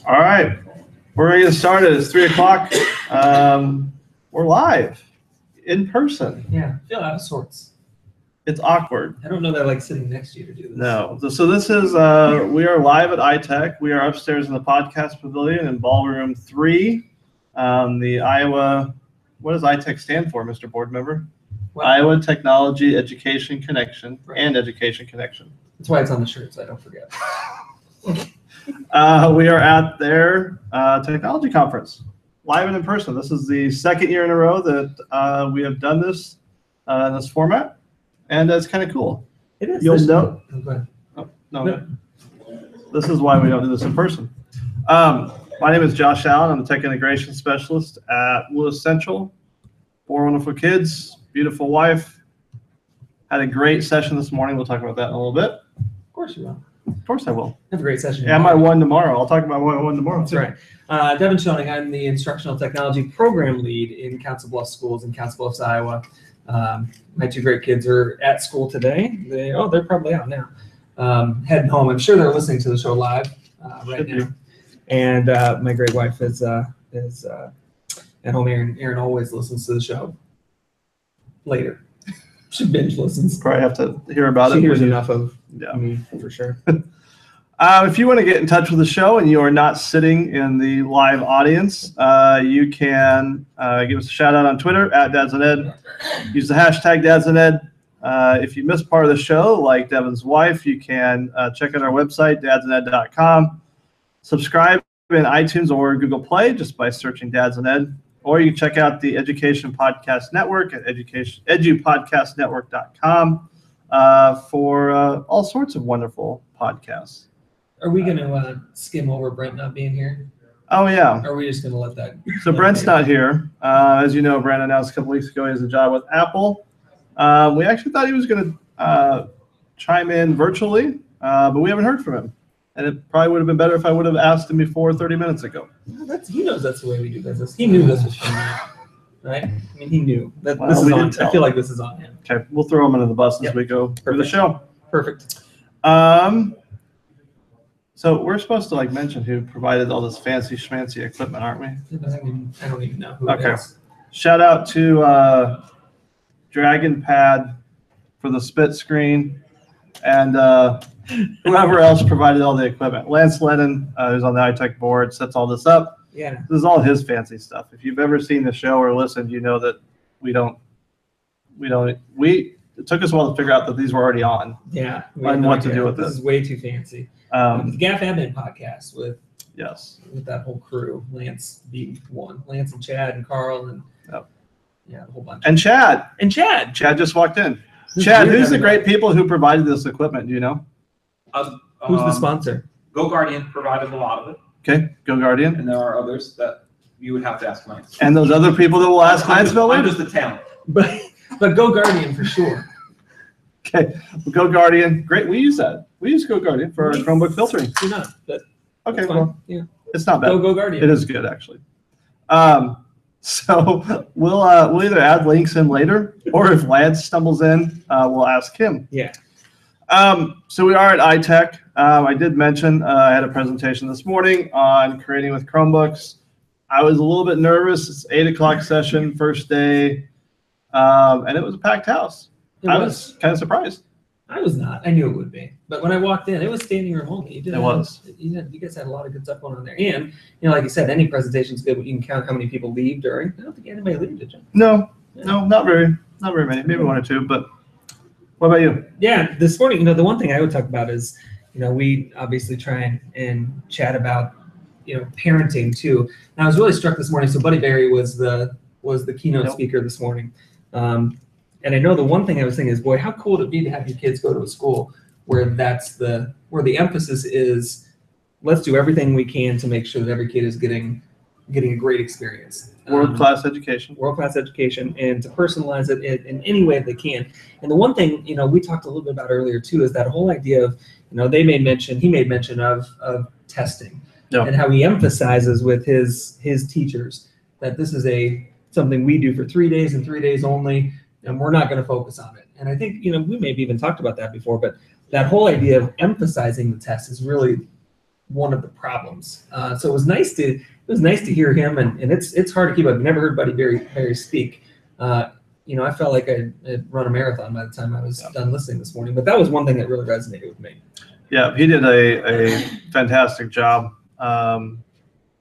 All right, we're going to get started. It's 3 o'clock. We're live in person. Yeah, I feel out of sorts. It's awkward. I don't know that I like sitting next to you to do this. No. So this is, we are live at ITEC. We are upstairs in the podcast pavilion in ballroom 3. The Iowa, what does ITEC stand for, Mr. Board Member? What? Iowa Technology Education Connection and Education Connection. That's why it's on the shirt, so I don't forget. We are at their technology conference, live and in person. This is the second year in a row that we have done this in this format, and it's kind of cool. It is. You'll know. Oh, no. This is why we don't do this in person. My name is Josh Allen. I'm the Tech Integration Specialist at Lewis Central. 4 wonderful kids, beautiful wife. Had a great session this morning. We'll talk about that in a little bit. Of course you will. Of course I will. Have a great session. And my one tomorrow. I'll talk about my one tomorrow. That's right. Devin Schoening, I'm the Instructional Technology Program Lead in Council Bluffs Schools in Council Bluffs, Iowa. My 2 great kids are at school today. They're probably out now. Heading home. I'm sure they're listening to the show live right now. And my great wife is at home. Erin always listens to the show later. She binge listens. Probably have to hear about it. She hears enough of me for sure. If you want to get in touch with the show and you are not sitting in the live audience, you can give us a shout out on Twitter at Dads and Ed. Use the hashtag Dads and Ed. If you missed part of the show, like Devin's wife, you can check out our website, dadsanded.com. Subscribe in iTunes or Google Play just by searching Dads and Ed. Or you can check out the Education Podcast Network at edupodcastnetwork.com for all sorts of wonderful podcasts. Are we going to skim over Brent not being here? Oh, yeah. Or are we just going to let that? So Brent's not here. As you know, Brent announced a couple weeks ago he has a job with Apple. We actually thought he was going to chime in virtually, but we haven't heard from him. And it probably would have been better if I would have asked him before 30 minutes ago. He knows that's the way we do business. He knew this was coming out, right? I mean, he knew that this is on. I feel like this is on him. Okay, we'll throw him under the bus as we go through the show. Perfect. So we're supposed to mention who provided all this fancy schmancy equipment, aren't we? I don't even know who it is. Shout out to Dragon Pad for the split screen and whoever else provided all the equipment. Lance Lennon, who's on the ITEC board, sets all this up. Yeah. This is all his fancy stuff. If you've ever seen the show or listened, you know that it took us a while to figure out that these were already on. Yeah. And what to do with this. This is way too fancy. The GAF Admin podcast with that whole crew. Lance being one. Lance and Chad and Carl and a whole bunch. And Chad. Chad just walked in. Chad, who's the great people who provided this equipment? Do you know? Who's the sponsor? Go Guardian provided a lot of it. Okay, Go Guardian. And there are others that you would have to ask Lance. And those other people that will ask Lance about I'm just the talent. But Go Guardian for sure. Okay, Go Guardian. Great, we use that. We use Go Guardian for our Chromebook filtering. Do not. But okay, well, it's not bad. Go Guardian. It is good, actually. So we'll either add links in later, or if Lance stumbles in, we'll ask him. Yeah. So we are at ITEC. I did mention I had a presentation this morning on creating with Chromebooks. I was a little bit nervous. It's 8 o'clock session, first day, and it was a packed house. I was kind of surprised. I was not. I knew it would be. But when I walked in, it was standing room only. It was. You guys had a lot of good stuff going on there. And, like you said, any presentation's good, but you can count how many people leave during. I don't think anybody leave, did you? No, not very many. Maybe 1 or 2, but what about you? Yeah, this morning, the one thing I would talk about is, we obviously try and chat about, parenting too. And I was really struck this morning. So Buddy Berry was the keynote speaker this morning. And I know the one thing I was thinking is, boy, how cool would it be to have your kids go to a school where the emphasis is, let's do everything we can to make sure that every kid is getting a great experience. World-class education. World-class education, and to personalize it in any way they can. And the one thing, we talked a little bit about earlier too, is that whole idea of, he made mention of testing and how he emphasizes with his teachers that this is something we do for 3 days and 3 days only, and we're not going to focus on it. And I think, we maybe even talked about that before, but that whole idea of emphasizing the test is really one of the problems. So it was nice to hear him, and it's hard to keep up. I've never heard Buddy Berry speak. I felt like I had run a marathon by the time I was done listening this morning. But that was one thing that really resonated with me. Yeah, he did a fantastic job.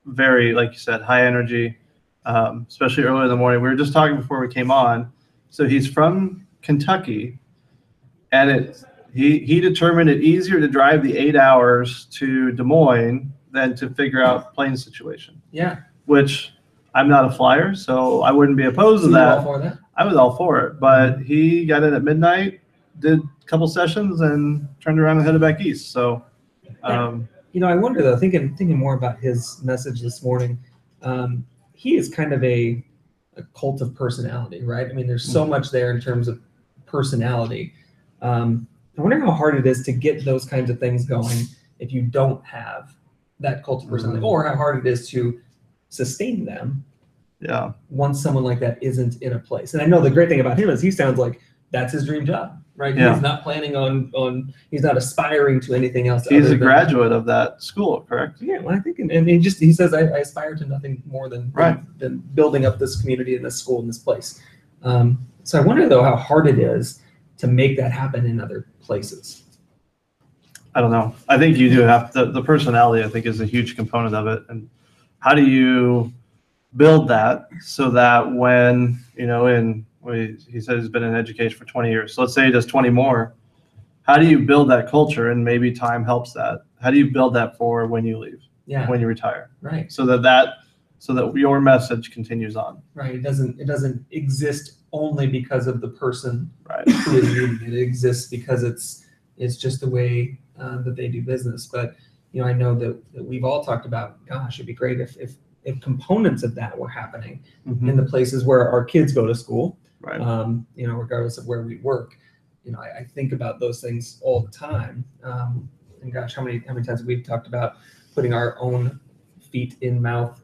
Very, like you said, high energy, especially early in the morning. We were just talking before we came on. So he's from Kentucky, and he determined it easier to drive the 8 hours to Des Moines than to figure out plane situation. Yeah. Which I'm not a flyer, so I wouldn't be opposed to that. All for that? I was all for it, but he got in at midnight, did a couple sessions, and turned around and headed back east. So, I wonder though, thinking more about his message this morning, he is kind of a cult of personality, right? I mean, there's so much there in terms of personality. I wonder how hard it is to get those kinds of things going if you don't have that cult of personality, or how hard it is to sustain them. Yeah. Once someone like that isn't in a place. And I know the great thing about him is he sounds like that's his dream job, right? Yeah. He's not planning on he's not aspiring to anything else. He's a graduate of that school, correct? Yeah, well, I think, and he says, I aspire to nothing more than building up this community and this school and this place. So I wonder though how hard it is to make that happen in other places. I don't know. I think you do have the personality, I think, is a huge component of it. And how do you build that so that when, he said he's been in education for 20 years. So let's say he does 20 more. How do you build that culture? And maybe time helps that. How do you build that for when you leave? Yeah. When you retire? Right. So that your message continues on. Right. It doesn't exist only because of the person right. who is leading it. It exists because it's just the way that they do business. But I know that we've all talked about, gosh, it'd be great if components of that were happening in the places where our kids go to school, right. Regardless of where we work. I think about those things all the time. And gosh, how many times have we talked about putting our own feet in mouth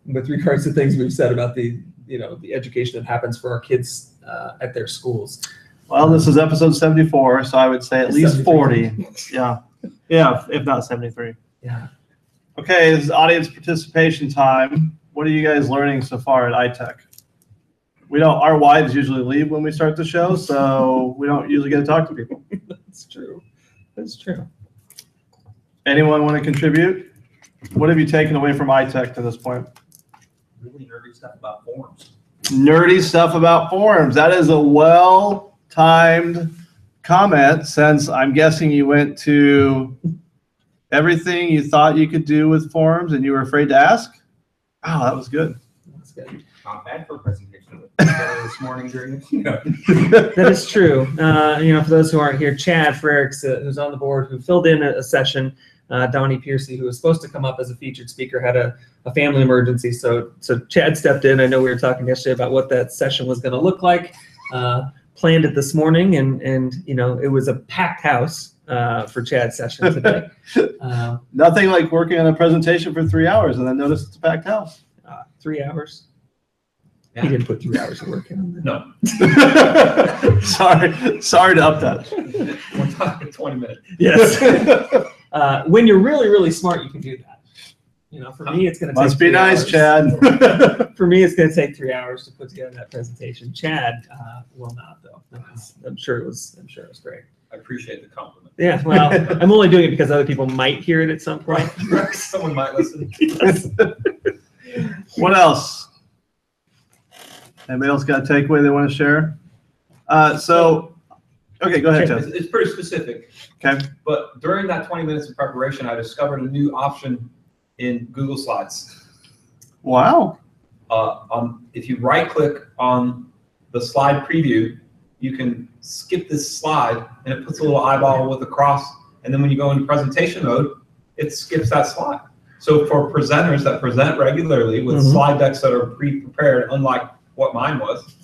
with regards to things we've said about the education that happens for our kids at their schools. Well, this is episode 74, so I would say at least 40. Yeah, if not 73. Yeah. Okay, this is audience participation time. What are you guys learning so far at ITEC? Our wives usually leave when we start the show, so we don't usually get to talk to people. That's true. That's true. Anyone want to contribute? What have you taken away from ITEC to this point? Really nerdy stuff about forms. Nerdy stuff about forms. That is a well-timed comment, since I'm guessing you went to everything you thought you could do with forms and you were afraid to ask. Wow, that was good. That's good. Not bad for a presentation this morning during That is true. For those who aren't here, Chad Frericks, who's on the board, who filled in a session, Donnie Piercy, who was supposed to come up as a featured speaker, had a family emergency. So Chad stepped in. I know we were talking yesterday about what that session was going to look like. Planned it this morning, and it was a packed house for Chad's session today. Nothing like working on a presentation for 3 hours and then notice it's a packed house. 3 hours. Yeah. He didn't put 3 hours of work in on that. No. Sorry to up that. We're talking 20 minutes. Yes. When you're really, really smart, you can do that. For me, it's going to take Must be nice, hours. Chad. For me, it's going to take 3 hours to put together that presentation. Chad will not, though. I'm sure it was great. I appreciate the compliment. Yeah, well, I'm only doing it because other people might hear it at some point. Someone might listen. Yes. What else? Anybody else got a takeaway they want to share? Okay, go ahead, Jeff. It's pretty specific. Okay. But during that 20 minutes of preparation, I discovered a new option in Google Slides. Wow. If you right-click on the slide preview, you can skip this slide, and it puts a little eyeball with a cross. And then when you go into presentation mode, it skips that slide. So for presenters that present regularly with slide decks that are pre-prepared, unlike what mine was,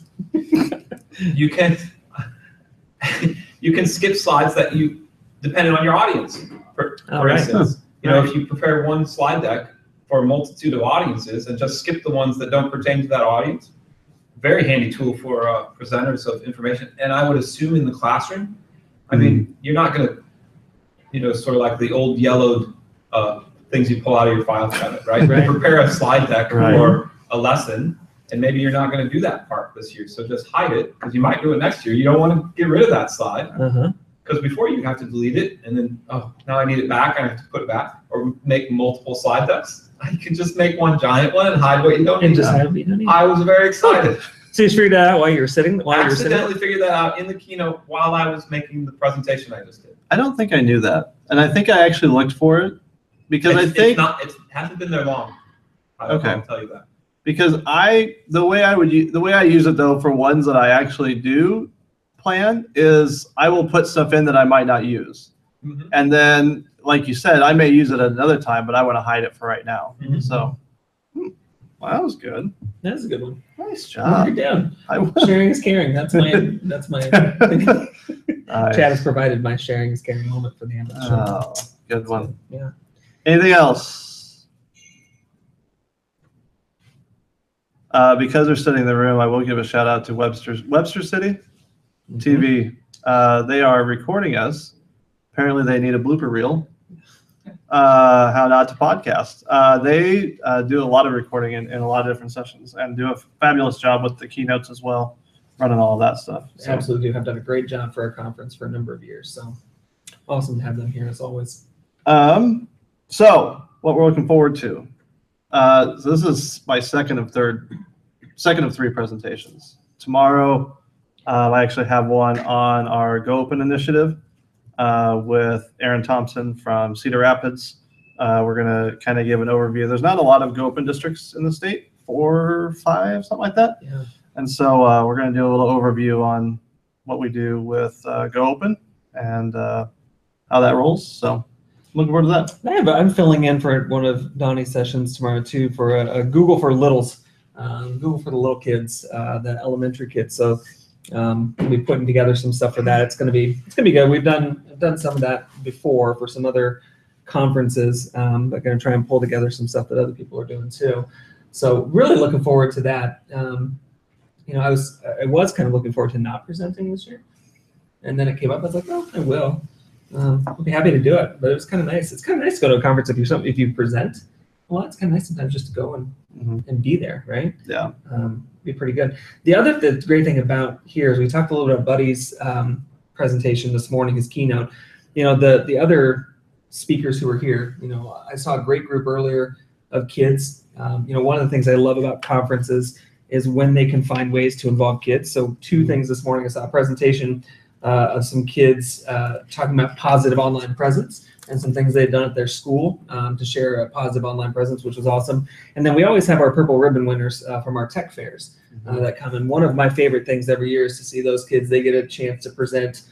you can skip slides that depending on your audience. For instance, if you prepare one slide deck for a multitude of audiences and just skip the ones that don't pertain to that audience, very handy tool for presenters of information. And I would assume in the classroom, I mean, you're not going to, sort of like the old yellowed things you pull out of your file cabinet, right? Right. Prepare a slide deck Right. for a lesson, and maybe you're not going to do that part this year, so just hide it because you might do it next year. You don't want to get rid of that slide because before you have to delete it, and then now I need it back. I have to put it back, or make multiple slide decks. I can just make one giant one and hide what you don't And need. just hide what you don't need. I was very excited. So you figured that out while you were sitting? Accidentally figured that out in the keynote while I was making the presentation I just did. I don't think I knew that, and I think I actually looked for it because it hasn't been there long. I'll tell you that. Because the way I use it though for ones that I actually do plan is I will put stuff in that I might not use, and then like you said, I may use it at another time, but I want to hide it for right now. So, well, that was good. That's a good one. Nice job. You're down. Sharing is caring. That's my. Chad has provided my sharing is caring moment for the end of the show. Oh, good one. Yeah. Anything else? Because they're sitting in the room, I will give a shout out to Webster City TV. They are recording us. Apparently, they need a blooper reel. How not to podcast. They do a lot of recording in a lot of different sessions and do a fabulous job with the keynotes as well, running all of that stuff. So. Absolutely, have done a great job for our conference for a number of years. So awesome to have them here as always. So what we're looking forward to. So this is my second of three presentations. Tomorrow, I actually have one on our Go Open initiative with Aaron Thompson from Cedar Rapids. We're going to kind of give an overview. There's not a lot of Go Open districts in the state, 4 or 5, something like that. Yeah. And so we're going to do a little overview on what we do with Go Open and how that rolls. So looking forward to that. I'm filling in for one of Donnie's sessions tomorrow too for a Google for Littles, Google for the little kids, the elementary kids. So we'll be putting together some stuff for that. It's gonna be good. I've done some of that before for some other conferences, but gonna try and pull together some stuff that other people are doing too. So really looking forward to that. I was kind of looking forward to not presenting this year, and then it came up. I was like, oh, I will. I'll be happy to do it, but it was kind of nice. It's kind of nice to go to a conference if you present. Well, it's kind of nice sometimes just to go and be there, right? Yeah. Be pretty good. The great thing about here is we talked a little bit about Buddy's presentation this morning, his keynote. The other speakers who were here, I saw a great group earlier of kids. One of the things I love about conferences is when they can find ways to involve kids. So 2 things this morning. I saw a presentation of some kids talking about positive online presence and some things they've done at their school to share a positive online presence, which was awesome. And then we always have our purple ribbon winners from our tech fairs that come in. One of my favorite things every year is to see those kids. They get a chance to present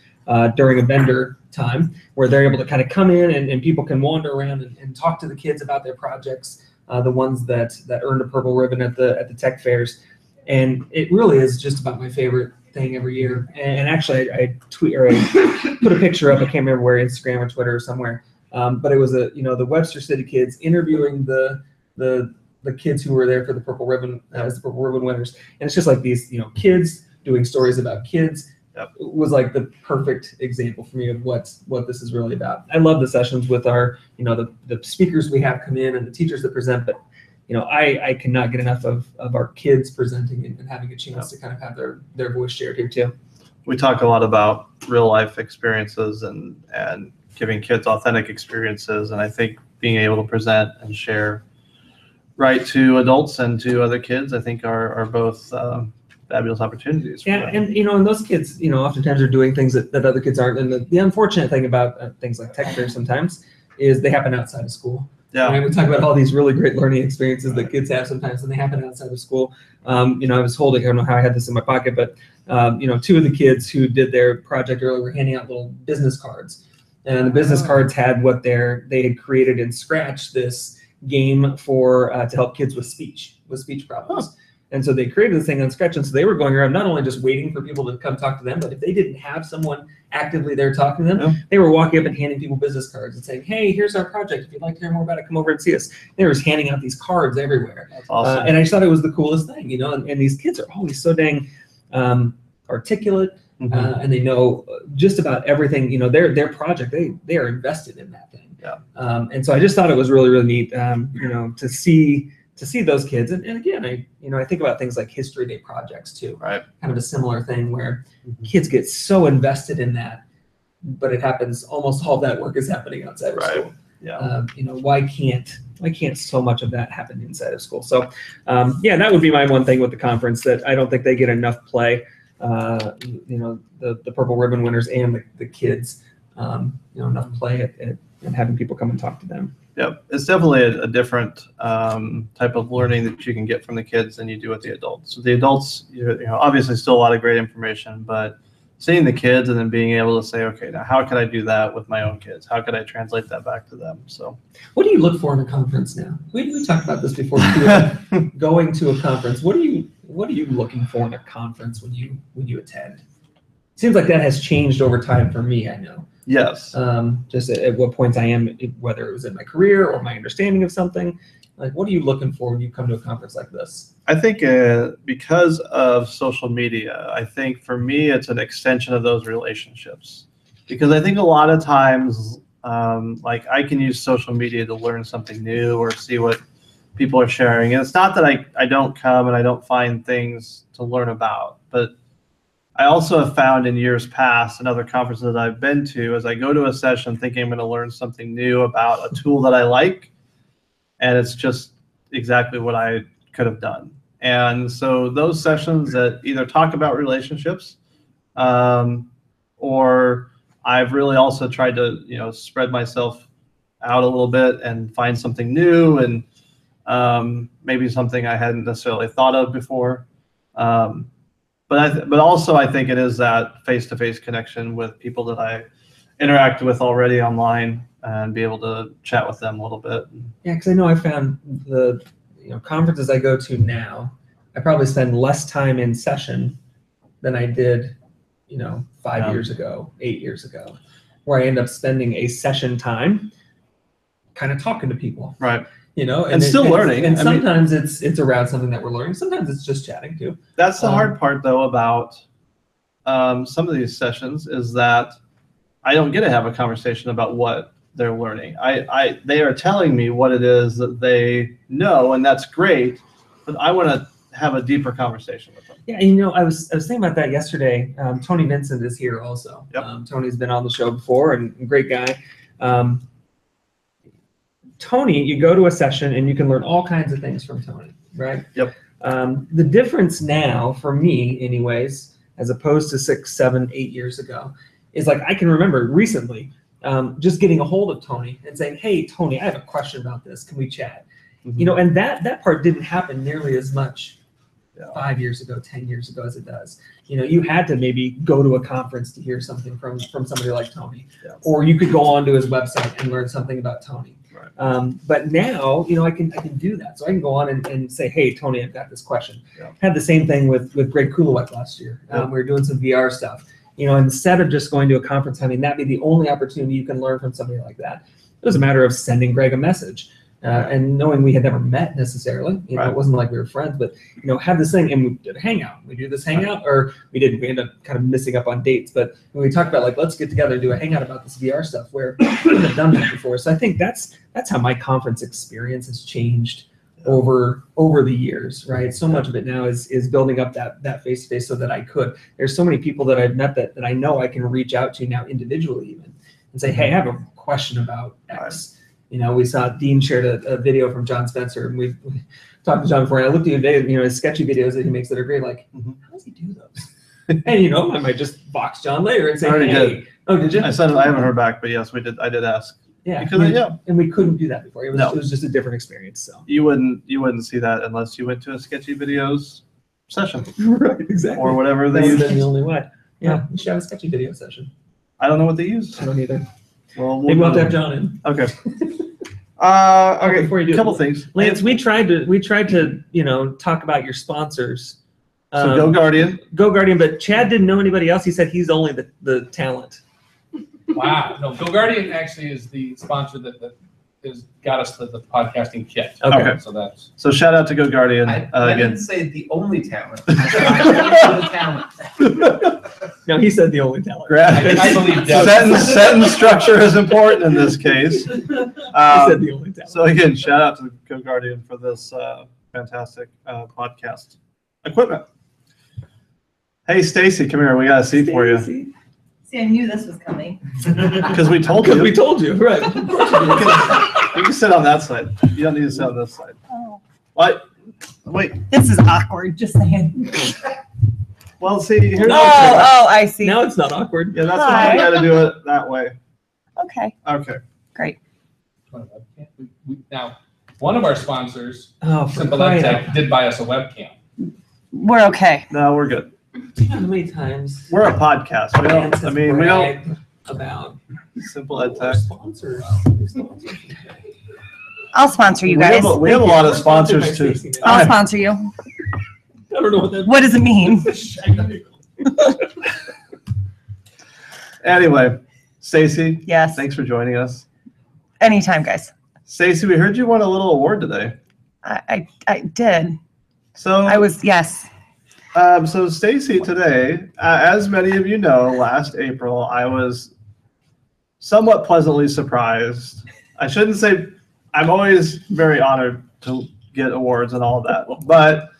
during a vendor time where they're able to kind of come in and people can wander around and talk to the kids about their projects, the ones that earned a purple ribbon at the tech fairs. And it really is just about my favorite thing every year. And actually I put a picture up. I can't remember where, Instagram or Twitter or somewhere. But it was the Webster City kids interviewing the kids who were there for the purple ribbon as the purple ribbon winners. And it's just like these, kids doing stories about kids. It was like the perfect example for me of what this is really about. I love the sessions with our, the speakers we have come in and the teachers that present, but I cannot get enough of our kids presenting and having a chance to kind of have their voice shared here too. We talk a lot about real life experiences and giving kids authentic experiences. And I think being able to present and share right to adults and to other kids, I think are both fabulous opportunities. Yeah, and those kids, oftentimes are doing things that other kids aren't. And the unfortunate thing about things like tech fairs sometimes is they happen outside of school. Yeah. Right? We talk about all these really great learning experiences that kids have sometimes, and they happen outside of school. I was holding, I don't know how I had this in my pocket, but 2 of the kids who did their project earlier were handing out little business cards. And the business cards had what they had created in Scratch, this game for to help kids with speech problems. And so they created this thing on Scratch, and so they were going around not only just waiting for people to come talk to them, but if they didn't have someone actively there talking to them, they were walking up and handing people business cards and saying, hey, here's our project. If you'd like to hear more about it, come over and see us. They were just handing out these cards everywhere. That's awesome. And I just thought it was the coolest thing, and these kids are always so dang articulate and they know just about everything. You know, their project, they are invested in that thing. Yeah. And so I just thought it was really, really neat, you know, to see those kids. And again, I think about things like History Day projects too. Right. Kind of a similar thing where kids get so invested in that, but it happens, almost all that work is happening outside of school. Yeah. You know, why can't so much of that happen inside of school? So, yeah, that would be my one thing with the conference, that I don't think they get enough play. You know, the Purple Ribbon winners and the kids, you know, enough play and having people come and talk to them. Yep, it's definitely a different type of learning that you can get from the kids than you do with the adults. So the adults, you know, obviously still a lot of great information, but seeing the kids and then being able to say, okay, now how could I do that with my own kids? How could I translate that back to them? So, what do you look for in a conference now? We talked about this before. Going to a conference, what are you looking for in a conference when you attend? Seems like that has changed over time for me. I know. Yes. Just at what points I am, whether it was in my career or my understanding of something. Like, what are you looking for when you come to a conference like this? I think because of social media, I think for me it's an extension of those relationships. Because I think a lot of times, like I can use social media to learn something new or see what people are sharing. And it's not that I don't come and I don't find things to learn about, but I also have found in years past and other conferences that I've been to, as I go to a session thinking I'm going to learn something new about a tool that I like, and it's just exactly what I could have done. And so those sessions that either talk about relationships, or I've really also tried to, you know, spread myself out a little bit and find something new and maybe something I hadn't necessarily thought of before. But also I think it is that face-to-face connection with people that I interact with already online and be able to chat with them a little bit. Yeah, because I know I found the conferences I go to now, I probably spend less time in session than I did, 5 years ago, 8 years ago, where I end up spending a session time kind of talking to people. Right. And still learning. And sometimes it's around something that we're learning. Sometimes it's just chatting too. That's the hard part though about some of these sessions is that I don't get to have a conversation about what they're learning. They are telling me what it is that they know, and that's great, but I want to have a deeper conversation with them. Yeah, I was thinking about that yesterday. Tony Vincent is here also. Yep. Tony's been on the show before and great guy. Tony, you go to a session and you can learn all kinds of things from Tony, right? Yep. The difference now, for me anyways, as opposed to 6, 7, 8 years ago, is like I can remember recently just getting a hold of Tony and saying, hey, Tony, I have a question about this. Can we chat? Mm-hmm. And that part didn't happen nearly as much 5 years ago, 10 years ago as it does. You had to maybe go to a conference to hear something from somebody like Tony, or you could go onto his website and learn something about Tony. Right. But now, I can do that. So I can go on and say, hey, Tony, I've got this question. Yeah. Had the same thing with Greg Kulowek last year. We were doing some VR stuff. Instead of just going to a conference, having that be the only opportunity you can learn from somebody like that, it was a matter of sending Greg a message. And knowing we had never met necessarily, it wasn't like we were friends, but have this thing, and we did a hangout. We do this hangout, or we didn't. We ended up kind of missing up on dates. But when we talked about like, let's get together and do a hangout about this VR stuff, where we couldn't have done that before. So I think that's how my conference experience has changed over the years, right? So much of it now is building up that face to face, so that I could. There's so many people that I've met that I know I can reach out to now individually even and say, hey, I have a question about X. We saw Dean shared a video from John Spencer, and we talked to John before, and I looked at his sketchy videos that he makes that are great. Like, how does he do those? And I might just box John later and say, hey, did. Oh, did you? I said I haven't heard back, but yes, we did. I did ask. Yeah, because and we couldn't do that before. It was just a different experience. So you wouldn't see that unless you went to a sketchy videos session, right? Exactly. Or whatever they use. use. That's the only way. Yeah, we should have a sketchy video session. I don't know what they use. I don't either. Well, maybe we'll have to have John in. Okay. Okay. Before you do couple things. Lance, we tried to talk about your sponsors. So Go Guardian. Go Guardian, but Chad didn't know anybody else. He said he's only the talent. Wow. No, Go Guardian actually is the sponsor that has got us the podcasting kit. Okay. So shout out to Go Guardian I again. didn't say the only talent. I said the talent. No, he said the only talent. I believe Deb. Sentence structure is important in this case. He said the only talent. So again, shout out to the GoGuardian for this fantastic podcast equipment. Hey, Stacy, come here. We got a seat for you. See, I knew this was coming. Because we told you. we told you, right? You can sit on that side. You don't need to sit on this side. Oh. What? Wait. This is awkward, just saying. Well, see, here's Oh, I see. Now it's not awkward. Yeah, that's why you got to do it that way. Okay, Okay. great. Now, one of our sponsors, Oh, for Simple crying out EdTech, did buy us a webcam. We're okay. No, we're good. How many times? We're a podcast. We don't. fans I have mean, we don't. bragged about Simple our EdTech. sponsors. I'll sponsor you We guys. have a lot of sponsors too. I'll sponsor you. I don't know what that What does it mean? Anyway, Stacy, Yes. thanks for joining us. Anytime, guys. Stacy, we heard you won a little award today. I did. So Yes. So Stacy, today, as many of you know, last April, I was somewhat pleasantly surprised. I shouldn't say I'm always very honored to get awards and all of that, but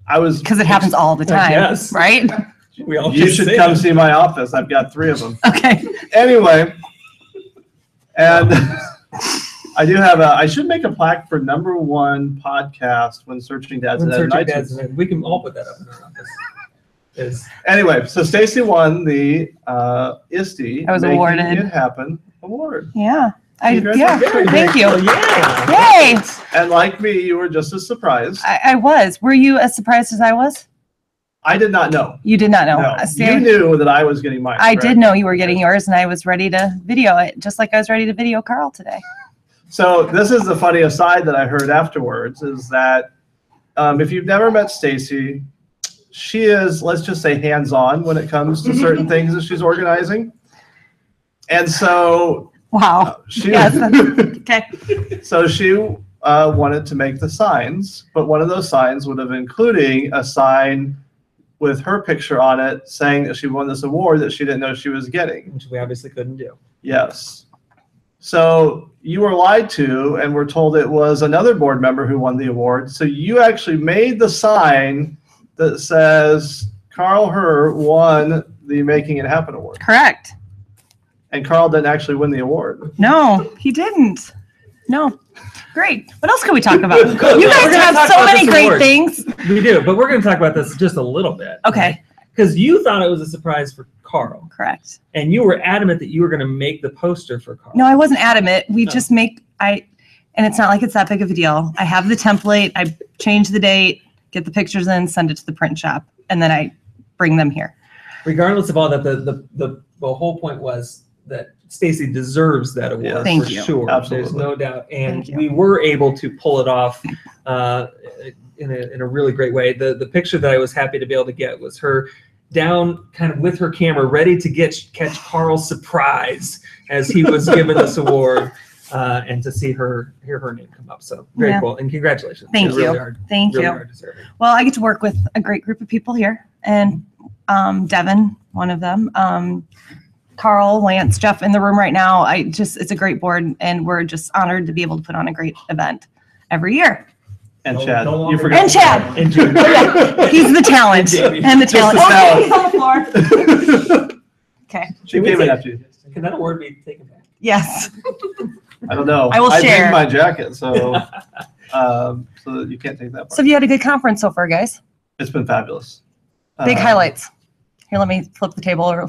I was Because it happens all the time. Yes. Right? we all You just should say come that. see my office. I've got 3 of them. Okay. Anyway, and I do have I should make a plaque for #1 podcast when searching Dads When and Ed searching on dads iTunes. and Ed, we can all put that up in our office. Is Anyway, so Stacy won the ISTE I was Making awarded. It Happen award. Yeah. Thank you. Oh, yeah. Yay. And like me, you were just as surprised. I was. Were you as surprised as I was? I did not know. You did not know. No, See, you knew that I was getting mine. I correct? did know you were getting yours, and I was ready to video it, just like I was ready to video Carl today. So this is the funny aside that I heard afterwards is that if you've never met Stacy, she is, let's just say, hands-on when it comes to certain things that she's organizing. And so Wow. she, Yes. Okay. so she wanted to make the signs, but one of those signs would have including a sign with her picture on it saying that she won this award that she didn't know she was getting. Which we obviously couldn't do. Yes. So you were lied to and were told it was another board member who won the award. So you actually made the sign that says Carl Herr won the Making It Happen award. Correct. And Carl didn't actually win the award. No, he didn't. No. Great. What else can we talk about? You We're guys gonna have talk so about many this great award. things. We do, but we're going to talk about this just a little bit. Okay. Because you thought it was a surprise for Carl, Correct. and you were adamant that you were going to make the poster for Carl. No, I wasn't adamant. We No. just and it's not like it's that big of a deal. I have the template. I change the date, get the pictures in, send it to the print shop, and then I bring them here. Regardless of all that, the whole point was that Stacy deserves that award Yeah. Thank for you. sure. Absolutely. There's no doubt, and Thank you. we were able to pull it off in a really great way. The picture that I was happy to be able to get was her down, kind of with her camera, ready to catch Carl's surprise as he was given this award, and to hear her name come up. So very Yeah. cool, and congratulations. Thank Really you. are- Thank really you. are deserving. Well, I get to work with a great group of people here, and Devin, one of them, Carl, Lance, Jeff in the room right now. It's a great board, and we're just honored to be able to put on a great event every year. And No- Chad, no you longer- forgot. And Chad. And Jim. He's the talent. Jamie. And the Just the talent. talent. Oh, he's on the floor. Okay. She came in after you. Can that award be taken back? Yes. I don't know. I will I share. picked my jacket, so so you can't take that part. So have you had a good conference so far, guys? It's been fabulous. Big Uh, highlights. Here, let me flip the table over.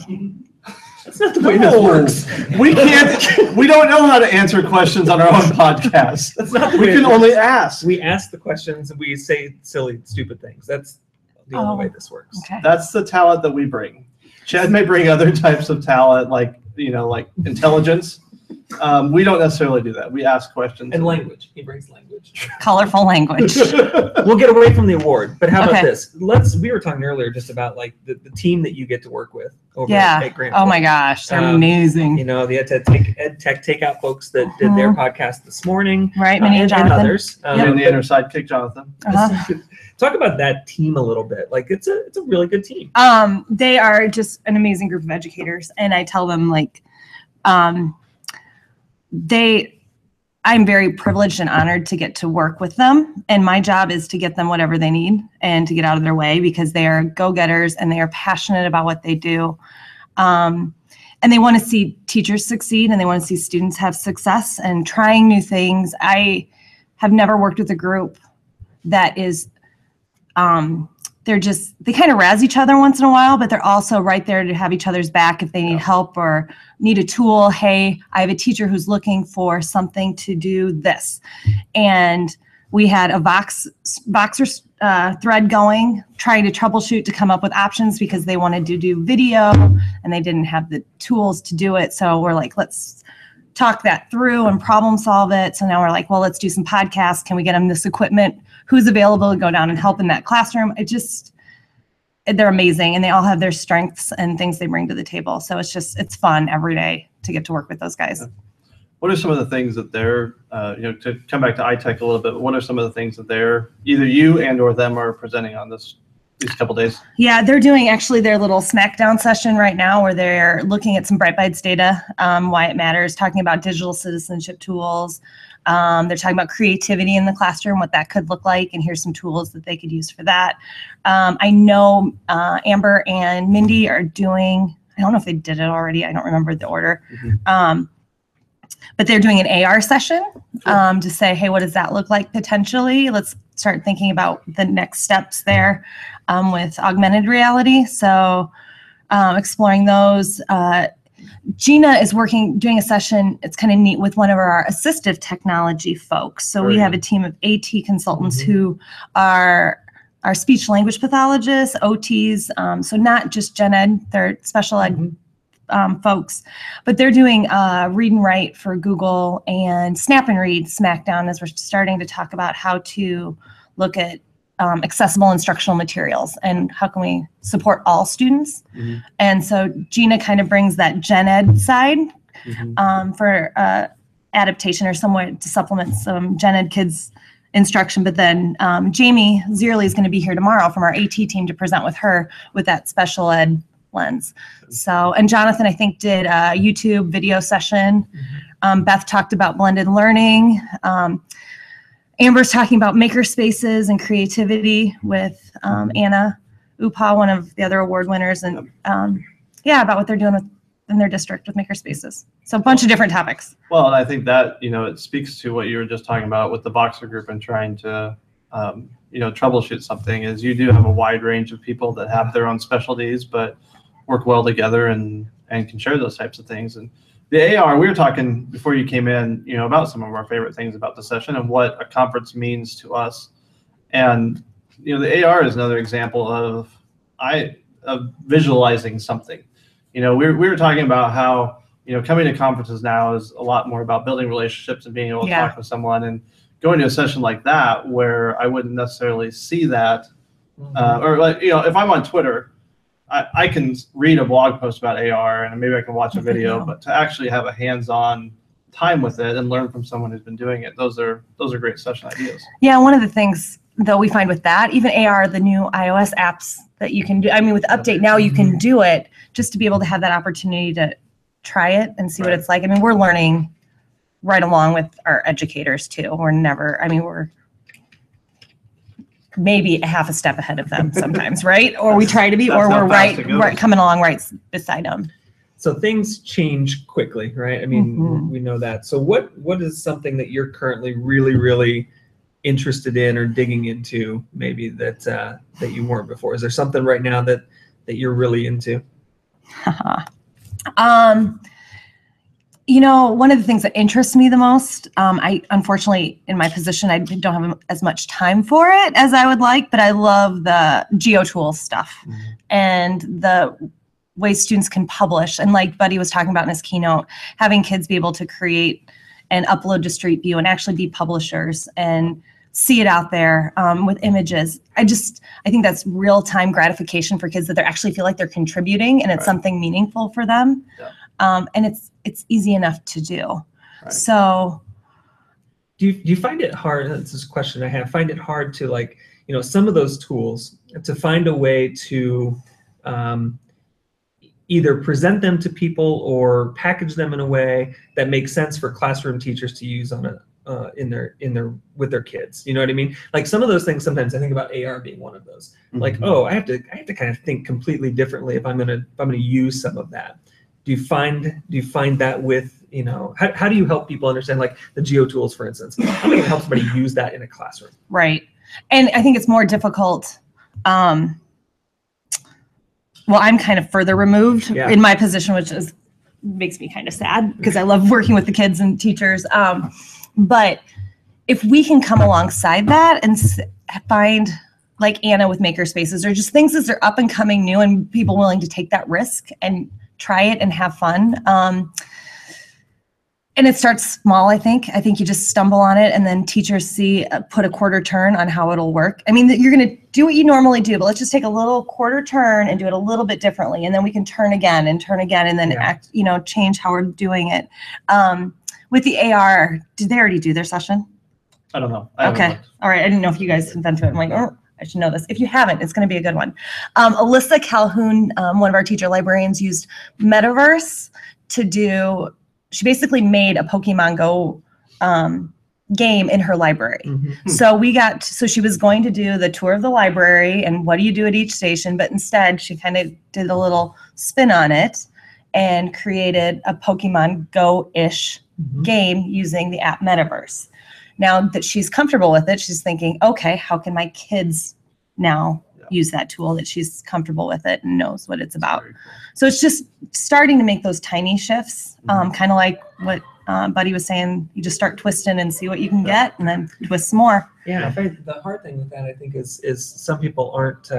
That's not the way this works. We can't. We don't know how to answer questions on our own podcast. That's not the We way can it works. only ask. We ask the questions and we say silly, stupid things. That's the Oh. only way this works. Okay. That's the talent that we bring. Chad may bring other types of talent, like intelligence, We don't necessarily do that. We ask questions. And language. He brings language. Colorful language. We'll get away from the award, but how about Okay. this? We were talking earlier just about like the team that you get to work with over Yeah. at Grant. Oh my gosh, they're You amazing. know, the EdTech Takeout folks that did their podcast this morning. Right, Minnie and and Jonathan. others. And the inner sidekick, Jonathan. Uh-huh. Talk about that team a little bit. Like it's a really good team. They are just an amazing group of educators, and I tell them like, I'm very privileged and honored to get to work with them, and my job is to get them whatever they need and to get out of their way because they are go-getters and they are passionate about what they do. And they want to see teachers succeed and they want to see students have success and trying new things. I have never worked with a group that is, they kind of razz each other once in a while, but they're also right there to have each other's back if they need help or need a tool. Hey, I have a teacher who's looking for something to do this. And we had a Voxer thread going, trying to troubleshoot to come up with options because they wanted to do video and they didn't have the tools to do it. So we're like, let's talk that through and problem solve it. So now we're like, well, let's do some podcasts. Can we get them this equipment? Who's available to go down and help in that classroom? They're amazing, and they all have their strengths and things they bring to the table. So it's fun every day to get to work with those guys. What are some of the things that they're, to come back to ITEC a little bit, what are some of the things that either you and or them are presenting on these couple days? Yeah, they're doing actually their little smackdown session right now where they're looking at some Bright Bites data, why it matters, talking about digital citizenship tools. They're talking about creativity in the classroom, what that could look like, and here's some tools that they could use for that. I know Amber and Mindy are doing, I don't know if they did it already, I don't remember the order, but they're doing an AR session to say, hey, what does that look like potentially? Let's start thinking about the next steps there with augmented reality. So exploring those. Gina is doing a session, it's kind of neat, with one of our assistive technology folks. So we have a team of AT consultants who are our speech language pathologists, OTs, so not just gen ed, they're special ed folks, but they're doing read and write for Google and Snap and Read Smackdown as we're starting to talk about how to look at accessible instructional materials and how can we support all students. And so Gina kind of brings that gen ed side for adaptation or somewhat to supplement some gen ed kids instruction. But then Jamie Zierli is going to be here tomorrow from our AT team to present with her with that special ed lens. So, and Jonathan, I think, did a YouTube video session. Beth talked about blended learning. Amber's talking about maker spaces and creativity with Anna Upa, one of the other award winners, and about what they're doing in their district with maker spaces. So a bunch of different topics. Well, and I think that, it speaks to what you were just talking about with the Voxer group and trying to, troubleshoot something, is you do have a wide range of people that have their own specialties, but work well together and can share those types of things. And the AR, we were talking before you came in, about some of our favorite things about the session and what a conference means to us. And, the AR is another example of visualizing something. We were talking about how, coming to conferences now is a lot more about building relationships and being able to talk with someone, and going to a session like that where I wouldn't necessarily see that, or like, if I'm on Twitter, I can read a blog post about AR and maybe I can watch a video, but to actually have a hands-on time with it and learn from someone who's been doing it, those are great session ideas. Yeah, one of the things though we find with that, even AR, the new iOS apps that you can do, with the update now you can do it, just to be able to have that opportunity to try it and see what it's like. We're learning right along with our educators too. We're maybe a half a step ahead of them sometimes, right? Or we try to be, or we're right coming along right beside them. So things change quickly, right? We know that. So what is something that you're currently really, really interested in or digging into, maybe that you weren't before? Is there something right now that you're really into? One of the things that interests me the most, I unfortunately, in my position, I don't have as much time for it as I would like, but I love the GeoTools stuff and the ways students can publish. And like Buddy was talking about in his keynote, having kids be able to create and upload to Street View and actually be publishers and see it out there with images. I think that's real-time gratification for kids, that they actually feel like they're contributing and it's something meaningful for them. Yeah. And it's easy enough to do. Right. So do you find it hard, this is a question I have, find it hard to, like, you know, some of those tools, to find a way to either present them to people or package them in a way that makes sense for classroom teachers to use on with their kids? You know what I mean? Like some of those things, sometimes I think about AR being one of those. Like, oh, I have to kind of think completely differently if I'm gonna use some of that. Do you find that with, you know, how do you help people understand, like the geo tools, for instance? How do you help somebody use that in a classroom? Right. And I think it's more difficult. Well, I'm kind of further removed in my position, which makes me kind of sad because I love working with the kids and teachers. But if we can come alongside that and find, like Anna with Makerspaces, or just things that are up and coming new and people willing to take that risk and try it and have fun. And it starts small, I think. I think you just stumble on it and then teachers put a quarter turn on how it'll work. I mean, you're going to do what you normally do, but let's just take a little quarter turn and do it a little bit differently. And then we can turn again and then change how we're doing it. With the AR, did they already do their session? I don't know. Okay. All right. I didn't know if you guys invented it. I'm like, oh, I should know this. If you haven't, it's going to be a good one. Alyssa Calhoun, one of our teacher librarians, used Metaverse to do, she basically made a Pokemon Go game in her library. So she was going to do the tour of the library and what do you do at each station, but instead she kind of did a little spin on it and created a Pokemon Go-ish game using the app Metaverse. Now that she's comfortable with it, she's thinking, okay, how can my kids now use that tool that she's comfortable with it and knows what it's about? Cool. So it's just starting to make those tiny shifts, kind of like what Buddy was saying, you just start twisting and see what you can get and then twist some more. Yeah, the hard thing with that, I think, is some people aren't,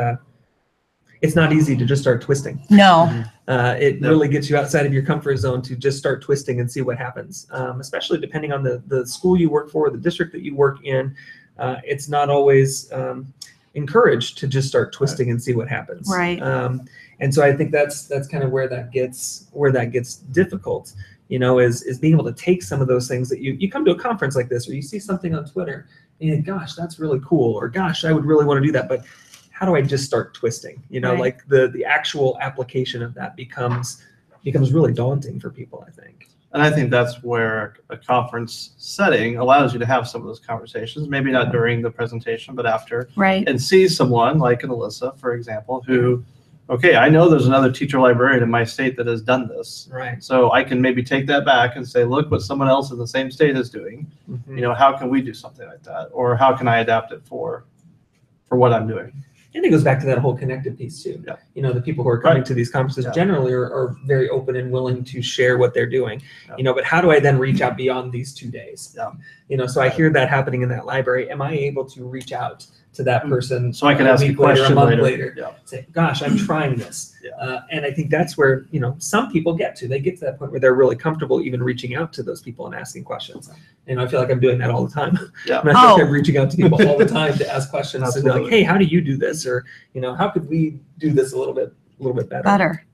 it's not easy to just start twisting. No. It really gets you outside of your comfort zone to just start twisting and see what happens, especially depending on the school you work for, the district that you work in. It's not always encouraged to just start twisting and see what happens. Right. And so I think that's kind of where that gets difficult, you know, is being able to take some of those things that you come to a conference like this, or you see something on Twitter and you think, gosh, that's really cool, or gosh, I would really want to do that, but how do I just start twisting? You know, like the actual application of that becomes really daunting for people, I think. And I think that's where a conference setting allows you to have some of those conversations, maybe not during the presentation, but after. Right. And see someone like an Alyssa, for example, who, okay, I know there's another teacher librarian in my state that has done this. Right. So I can maybe take that back and say, look what someone else in the same state is doing. You know, how can we do something like that? Or how can I adapt it for what I'm doing? And it goes back to that whole connected piece too. Yeah. You know, the people who are coming to these conferences generally are very open and willing to share what they're doing. You know, but how do I then reach out beyond these 2 days? You know, so I hear that happening in that library. Am I able to reach out to that person so I can ask a question a month later? Say, gosh, I'm trying this. And I think that's where, you know, some people get to. They get to that point where they're really comfortable even reaching out to those people and asking questions. And I feel like I'm doing that all the time. I'm not sure I'm reaching out to people all the time to ask questions and be like, hey, how do you do this? Or, you know, how could we do this a little bit better?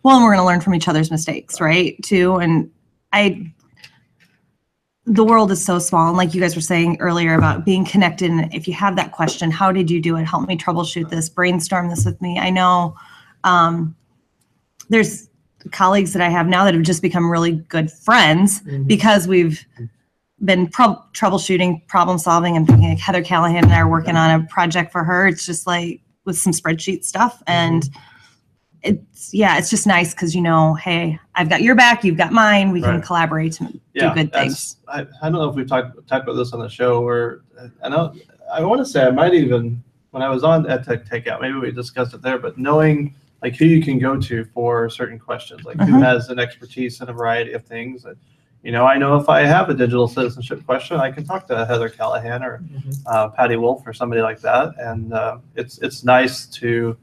Well, and we're going to learn from each other's mistakes, right? Too. And the world is so small. And like you guys were saying earlier about being connected. And if you have that question, how did you do it? Help me troubleshoot this, brainstorm this with me. I know there's colleagues that I have now that have just become really good friends because we've been troubleshooting, problem solving, and thinking like Heather Callahan and I are working on a project for her. It's just like with some spreadsheet stuff. And it's just nice because, you know, hey, I've got your back, you've got mine. We can collaborate to do good things. I don't know if we've talked about this on the show, or I want to say I might even, when I was on ITEC Takeout, maybe we discussed it there, but knowing like who you can go to for certain questions, like who has an expertise in a variety of things. And, you know, I know if I have a digital citizenship question, I can talk to Heather Callahan or Patty Wolf or somebody like that. And it's nice to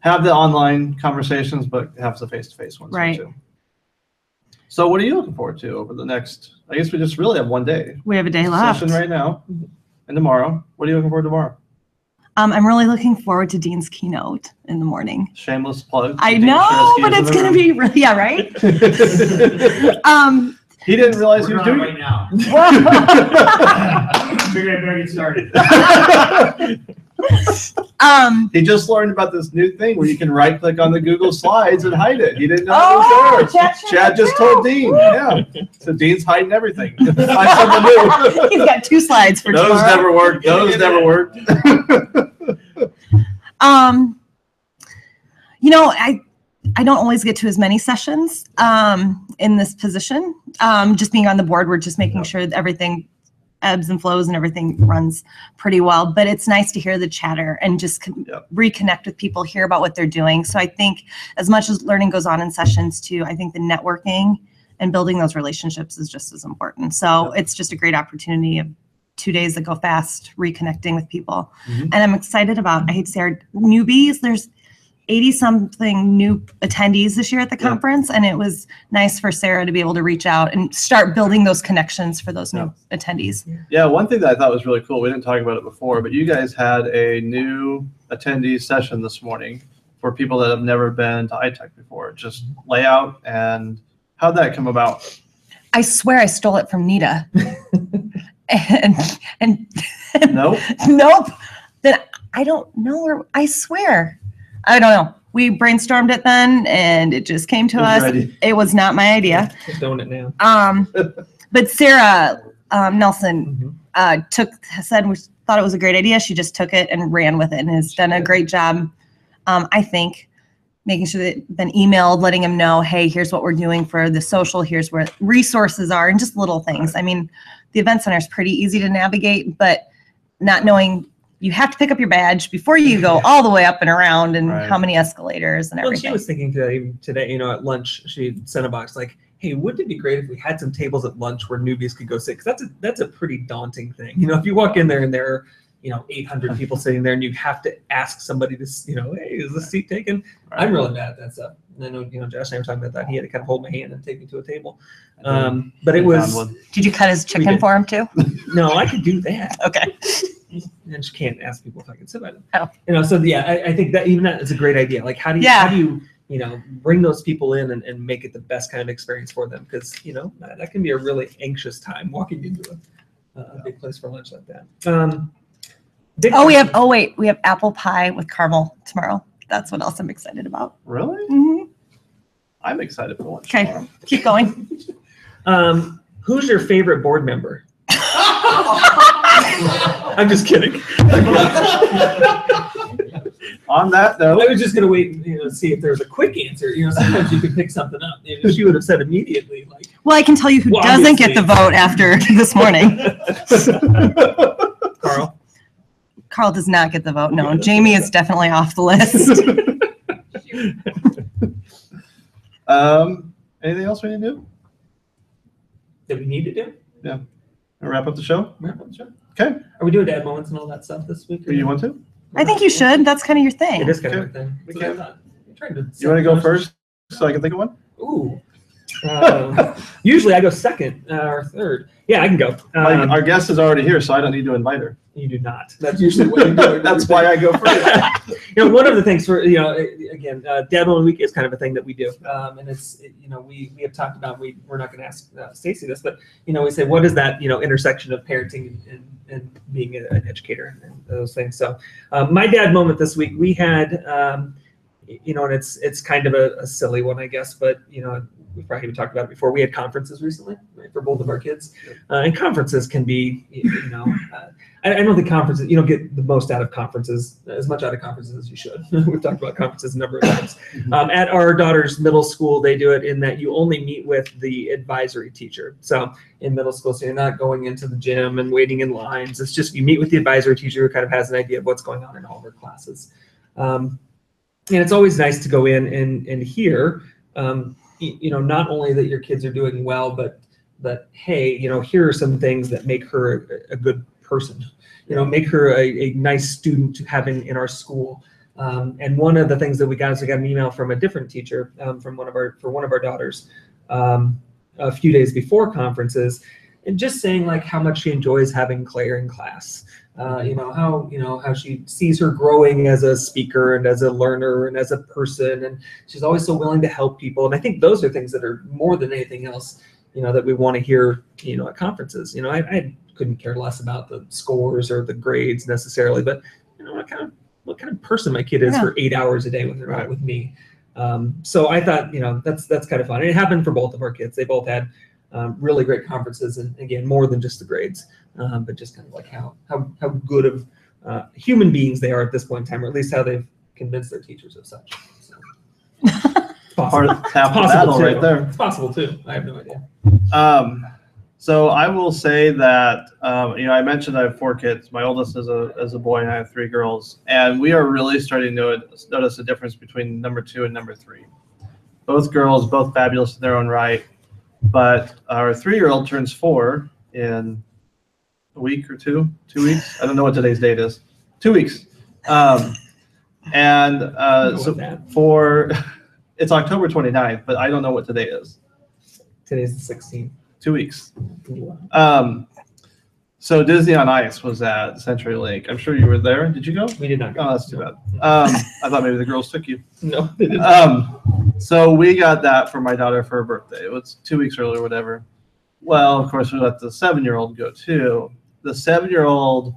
have the online conversations, but have the face-to-face ones Right. too. So what are you looking forward to over the next, I guess we just really have one day. We have a day left. Session right now and tomorrow. What are you looking forward to tomorrow? I'm really looking forward to Dean's keynote in the morning. Shameless plug. I Dean know, Sharskey but is in it's the going to room. be really, yeah, right? He didn't realize he was doing right now. Figured I better get started. He just learned about this new thing where you can right click on the Google Slides and hide it. He didn't know it was there. Chad just told Dean. Yeah. So Dean's hiding everything. Find something new. He's got 2 slides for Those tomorrow. never worked. Those never worked. You know, I don't always get to as many sessions in this position. Just being on the board, we're just making sure that everything ebbs and flows and everything runs pretty well. But it's nice to hear the chatter and just reconnect with people, hear about what they're doing. So I think as much as learning goes on in sessions too, I think the networking and building those relationships is just as important. So it's just a great opportunity of 2 days that go fast, reconnecting with people. And I'm excited about, I hate to say our newbies, there's 80-something new attendees this year at the conference, and it was nice for Sarah to be able to reach out and start building those connections for those new attendees. Yeah, one thing that I thought was really cool, we didn't talk about it before, but you guys had a new attendee session this morning for people that have never been to ITEC before. Just layout and how'd that come about? I swear I stole it from Nita. and Nope. Nope. Then I don't know where, I swear. I don't know. We brainstormed it then and it just came to It was us. ready. It was not my idea. Doing it now. But Sarah Nelson said we thought it was a great idea. She just took it and ran with it and has done a great job. I think making sure that been emailed, letting them know, hey, here's what we're doing for the social, here's where resources are, and just little things. I mean, the event center is pretty easy to navigate, but not knowing you have to pick up your badge before you go all the way up and around, and how many escalators and Well, everything. she was thinking today, you know, at lunch, she sent a box like, hey, wouldn't it be great if we had some tables at lunch where newbies could go sit? Because that's a pretty daunting thing. You know, if you walk in there and there are, you know, 800 people sitting there and you have to ask somebody to, you know, hey, is this seat taken? I'm really bad at that stuff. And I know, you know, Josh and I were talking about that. He had to kind of hold my hand and take me to a table. But it was. Did you cut his chicken for him too? No, I could do that. Okay. I just can't ask people if I can sit by them. Oh. You know, so yeah, I think that even that is a great idea. Like, how do you, you know, bring those people in and make it the best kind of experience for them? Because, you know, that can be a really anxious time walking into a big place for lunch like that. We have apple pie with caramel tomorrow. That's what else I'm excited about. Really? Mm-hmm. I'm excited for lunch Okay, tomorrow. keep going. Who's your favorite board member? I'm just kidding. On that I note, was just gonna wait, you know, to see if there was a quick answer. You know, sometimes you could pick something up. You know, she would have said immediately, like, Well, I can tell you who Well, doesn't get the obviously. vote after this morning. Carl. Carl does not get the vote. No, Jamie is definitely off the list. anything else we need to do? That we need to do? Wanna wrap up the show? Wrap up the show? Okay. Are we doing dad moments and all that stuff this week? Do you want to? I think you should. That's kind of your It thing. is kind of Okay. a thing. We That's what I can. thought. I'm trying to You want to go first so I can think of one? Ooh. Usually I go second or third. Yeah, I can go. Our guest is already here, so I don't need to invite her. You do not. That's usually what you do. That's why I go first. You know, one of the things for, you know, again, Dad Moment Week is kind of a thing that we do. And it's, you know, we have talked about, we're not going to ask Stacy this, but, you know, we say, what is that, you know, intersection of parenting and being an educator and those things. So my dad moment this week, we had, you know, and it's kind of a silly one, I guess, but, you know, we've probably even talked about it before. We had conferences recently, right, for both of our kids. And conferences can be, you know, I don't think conferences, you don't get the most out of conferences, as much out of conferences as you should. We've talked about conferences a number of times. At our daughter's middle school, they do it in that you only meet with the advisory teacher. So in middle school, so you're not going into the gym and waiting in lines. It's just you meet with the advisory teacher who kind of has an idea of what's going on in all of her classes. And it's always nice to go in and hear, you know, not only that your kids are doing well, but hey, you know, here are some things that make her a good person, you know, make her a nice student to have in our school. And one of the things that we got is we got an email from a different teacher from one of our daughters a few days before conferences, and just saying like how much she enjoys having Claire in class. How she sees her growing as a speaker and as a learner and as a person, and she's always so willing to help people. And I think those are things that are more than anything else, that we want to hear, at conferences. I couldn't care less about the scores or the grades necessarily, but what kind of person my kid is for 8 hours a day when they're not with me. So I thought, that's kind of fun. And it happened for both of our kids. They both had really great conferences, and again, more than just the grades, but just kind of like how good of human beings they are at this point in time, or at least how they've convinced their teachers of such. So. It's possible. Half the battle right there. It's possible too. I have no idea. So I will say that I mentioned I have 4 kids. My oldest is a boy, and I have 3 girls, and we are really starting to notice a difference between number 2 and number 3. Both girls, both fabulous in their own right, but our 3-year-old turns 4 in a week or 2 weeks. I don't know what today's date is. 2 weeks. So it's October 29th, but I don't know what today is. Today's the 16th. 2 weeks. So Disney on Ice was at CenturyLink. I'm sure you were there. Did you go? We did not go. Oh, that's too bad. I thought maybe the girls took you. No, they didn't. So we got that for my daughter for her birthday. It was 2 weeks earlier, whatever. Well, of course, we let the 7-year-old go too. The 7-year-old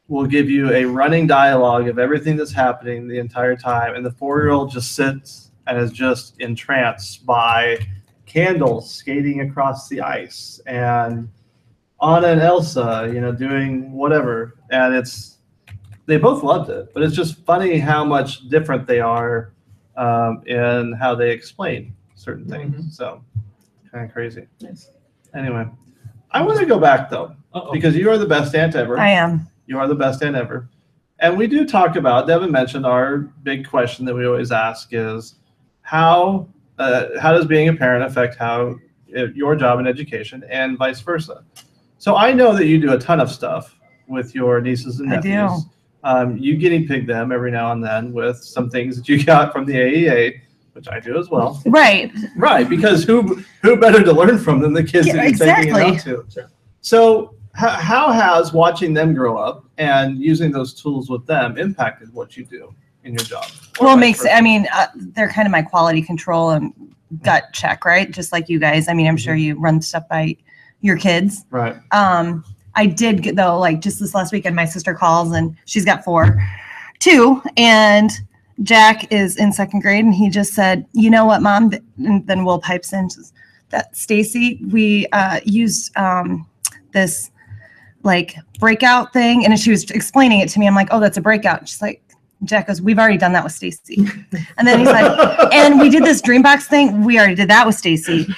will give you a running dialogue of everything that's happening the entire time, and the 4-year-old just sits and is just entranced by candles skating across the ice and Anna and Elsa, doing whatever. And they both loved it, but it's just funny how much different they are in how they explain certain things. Mm-hmm. So kind of crazy. Nice. Anyway, I want to go back though, because you are the best aunt ever. I am. You are the best aunt ever. And we do talk about, Devin mentioned, our big question that we always ask is how does being a parent affect your job in education and vice versa? So I know that you do a ton of stuff with your nieces and nephews. I do. You guinea pig them every now and then with some things that you got from the AEA, which I do as well. Right. Right, because who better to learn from than the kids that you're taking it out to? Sure. So how has watching them grow up and using those tools with them impacted what you do in your job? Well, they're kind of my quality control and gut check, right? Just like you guys. I'm sure you run stuff by your kids. Right. I did get, though, like just this last weekend, my sister calls and she's got 2, and Jack is in 2nd grade, and he just said, "You know what, Mom?" And then Will pipes in, that Stacy, we used this like breakout thing, and she was explaining it to me. I'm like, "Oh, that's a breakout." She's like, Jack goes, "We've already done that with Stacy." And then he's like, "And we did this Dreambox thing. We already did that with Stacy."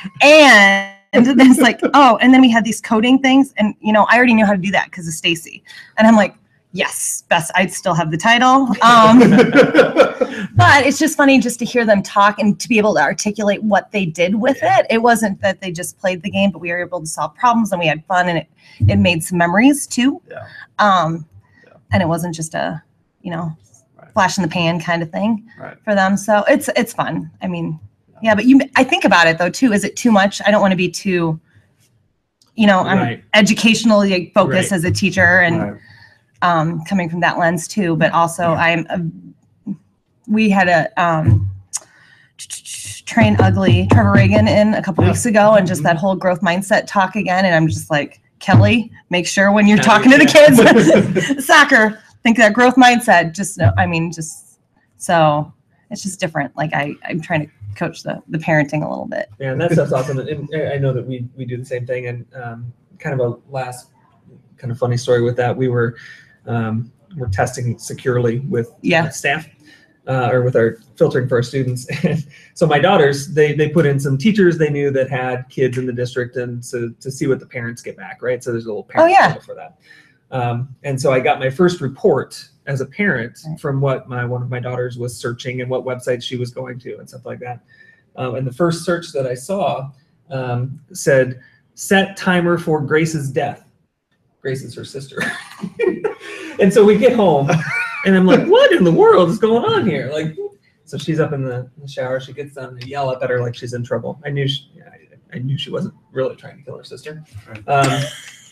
And then it's like, "Oh," and then we had these coding things, and I already knew how to do that because of Stacy. And I'm like, yes, best. I'd still have the title. But it's just funny just to hear them talk and to be able to articulate what they did with it. It wasn't that they just played the game, but we were able to solve problems and we had fun, and it made some memories too. Yeah. And it wasn't just a, flash in the pan kind of thing for them. So it's fun. But I think about it though too. Is it too much? I don't want to be too, I'm educationally focused as a teacher and coming from that lens too. But also we had a Train Ugly Trevor Reagan in a couple weeks ago, and just that whole growth mindset talk again. And I'm just like, Kelly, make sure when you're talking to the kids, soccer, think that growth mindset. So it's just different. Like I'm trying to coach the parenting a little bit. Yeah, and that stuff's awesome. And I know that we do the same thing. And kind of a last kind of funny story with that, we're testing securely with staff. Or with our filtering for our students. So my daughters, they put in some teachers they knew that had kids in the district, and so to see what the parents get back, right? So there's a little parent portal for that. And so I got my first report as a parent from what one of my daughters was searching and what websites she was going to and stuff like that. And the first search that I saw said, "Set timer for Grace's death." Grace is her sister. And so we get home And I'm like, what in the world is going on here? Like, so she's up in the shower. She gets done. I yell up at her like she's in trouble. I knew she wasn't really trying to kill her sister.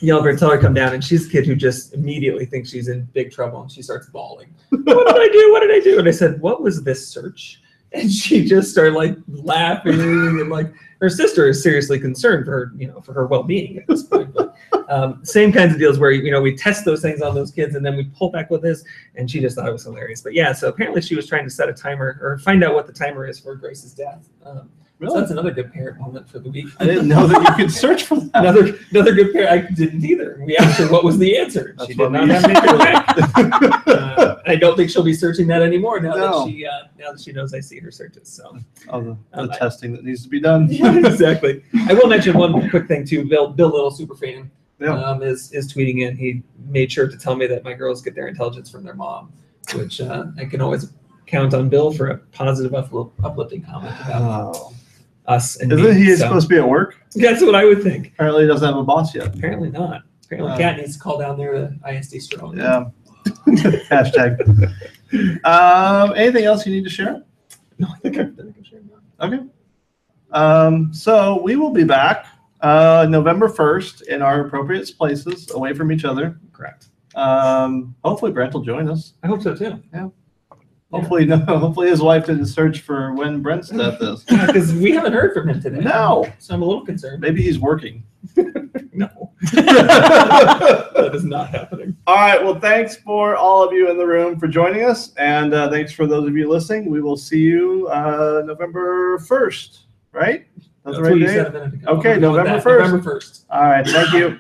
Yell at her, tell her to come down. And she's a kid who just immediately thinks she's in big trouble. And she starts bawling. What did I do? What did I do? And I said, what was this search? And she just started like laughing, and like her sister is seriously concerned for her, for her well-being at this point. But same kinds of deals where we test those things on those kids and then we pull back with this, and she just thought it was hilarious. But yeah, so apparently she was trying to set a timer or find out what the timer is for Grace's death. Really? So that's another good parent moment for the week. I didn't know that you could search for that. Another good parent. I didn't either. We asked her what was the answer. That's she did not have an I don't think she'll be searching that anymore now that she knows I see her searches. So the testing that needs to be done. Yeah, exactly. I will mention one quick thing too. Bill Little, super fan, is tweeting in. He made sure to tell me that my girls get their intelligence from their mom, which I can always count on Bill for a positive, uplifting comment about us. And isn't he supposed to be at work? That's what I would think. Apparently, he doesn't have a boss yet. Apparently not. Apparently, Kat needs to call down there to ISD Strong. Yeah. Hashtag. Anything else you need to share? No, I think I'm sharing that. Okay. So we will be back November 1st in our appropriate places, away from each other. Correct. Hopefully Brent will join us. I hope so too. Yeah. Hopefully his wife didn't search for when Brent's death is. Because we haven't heard from him today. No. So I'm a little concerned. Maybe he's working. No. That is not happening. All right. Well, thanks for all of you in the room for joining us. And thanks for those of you listening. We will see you November 1st, right? That's what you said a minute ago. Okay, November 1st. November 1st. All right. Thank you.